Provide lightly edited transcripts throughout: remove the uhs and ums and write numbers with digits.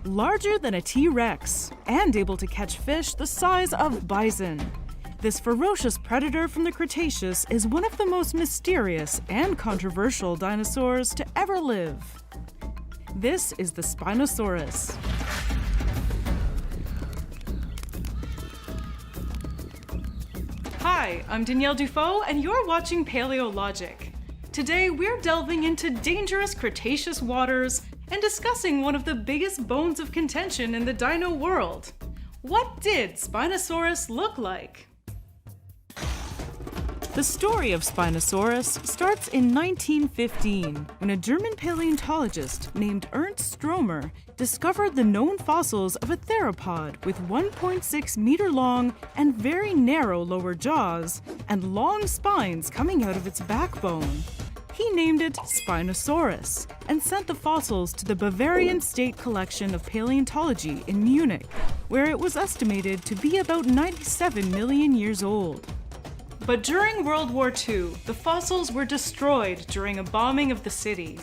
larger than a T-Rex, and able to catch fish the size of bison. This ferocious predator from the Cretaceous is one of the most mysterious and controversial dinosaurs to ever live. This is the Spinosaurus. Hi, I'm Danielle Dufault, and you're watching Paleologic. Today, we're delving into dangerous Cretaceous waters and discussing one of the biggest bones of contention in the dino world. What did Spinosaurus look like? The story of Spinosaurus starts in 1915, when a German paleontologist named Ernst Stromer discovered the known fossils of a theropod with 1.6 meter long and very narrow lower jaws and long spines coming out of its backbone. He named it Spinosaurus and sent the fossils to the Bavarian State Collection of Paleontology in Munich, where it was estimated to be about 97 million years old. But during World War II, the fossils were destroyed during a bombing of the city.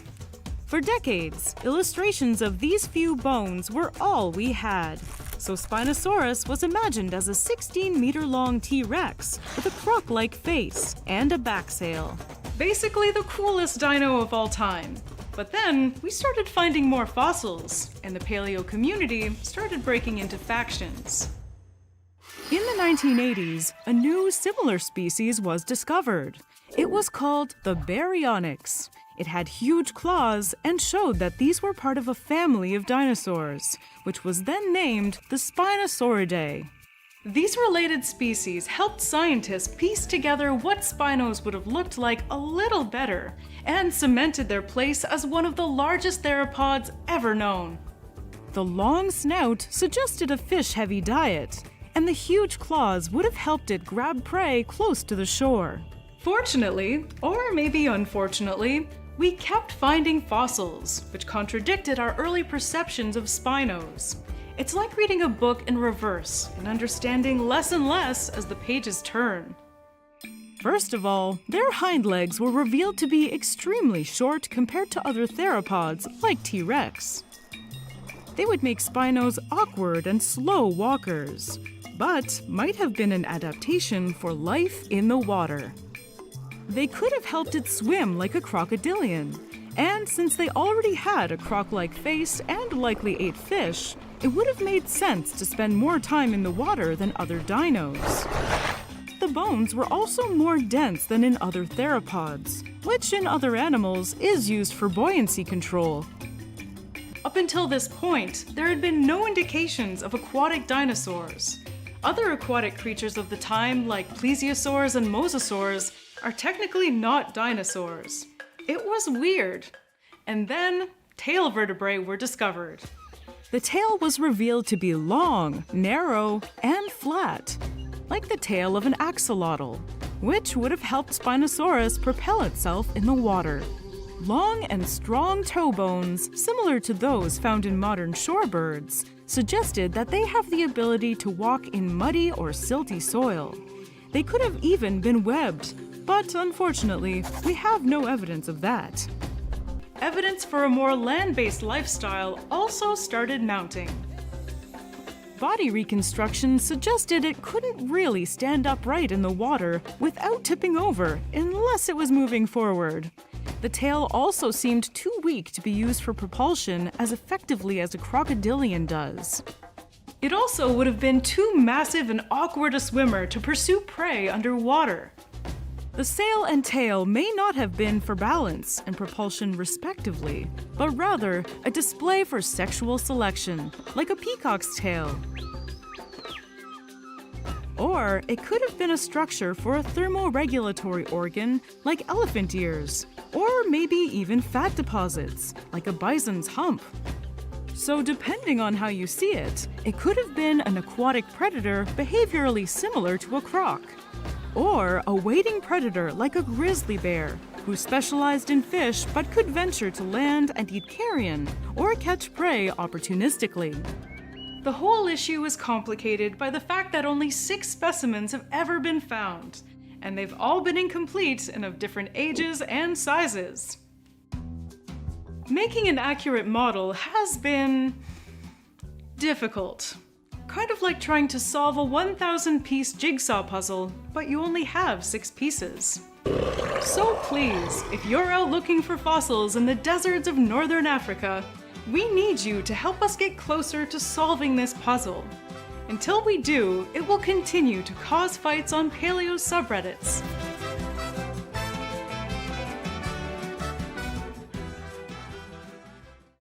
For decades, illustrations of these few bones were all we had. So Spinosaurus was imagined as a 16-meter-long T-Rex with a croc-like face and a back sail. Basically the coolest dino of all time. But then, we started finding more fossils, and the paleo community started breaking into factions. In the 1980s, a new similar species was discovered. It was called the Baryonyx. It had huge claws and showed that these were part of a family of dinosaurs, which was then named the Spinosauridae. These related species helped scientists piece together what Spinos would have looked like a little better, and cemented their place as one of the largest theropods ever known. The long snout suggested a fish-heavy diet, and the huge claws would have helped it grab prey close to the shore. Fortunately, or maybe unfortunately, we kept finding fossils, which contradicted our early perceptions of Spinos. It's like reading a book in reverse and understanding less and less as the pages turn. First of all, their hind legs were revealed to be extremely short compared to other theropods like T-Rex. They would make Spinos awkward and slow walkers, but might have been an adaptation for life in the water. They could have helped it swim like a crocodilian, and since they already had a croc-like face and likely ate fish, it would have made sense to spend more time in the water than other dinos. The bones were also more dense than in other theropods, which in other animals is used for buoyancy control. Up until this point, there had been no indications of aquatic dinosaurs. Other aquatic creatures of the time, like plesiosaurs and mosasaurs, are technically not dinosaurs. It was weird. And then, tail vertebrae were discovered. The tail was revealed to be long, narrow, and flat, like the tail of an axolotl, which would have helped Spinosaurus propel itself in the water. Long and strong toe bones, similar to those found in modern shorebirds, suggested that they have the ability to walk in muddy or silty soil. They could have even been webbed, but unfortunately, we have no evidence of that. Evidence for a more land-based lifestyle also started mounting. Body reconstruction suggested it couldn't really stand upright in the water without tipping over, unless it was moving forward. The tail also seemed too weak to be used for propulsion as effectively as a crocodilian does. It also would have been too massive and awkward a swimmer to pursue prey underwater. The sail and tail may not have been for balance and propulsion respectively, but rather a display for sexual selection, like a peacock's tail. Or it could have been a structure for a thermoregulatory organ like elephant ears, or maybe even fat deposits, like a bison's hump. So depending on how you see it, it could have been an aquatic predator behaviorally similar to a croc, or a wading predator like a grizzly bear, who specialized in fish but could venture to land and eat carrion or catch prey opportunistically. The whole issue is complicated by the fact that only 6 specimens have ever been found, and they've all been incomplete and of different ages and sizes. Making an accurate model has been difficult. Kind of like trying to solve a 1,000-piece jigsaw puzzle, but you only have 6 pieces. So please, if you're out looking for fossils in the deserts of northern Africa, we need you to help us get closer to solving this puzzle. Until we do, it will continue to cause fights on paleo subreddits.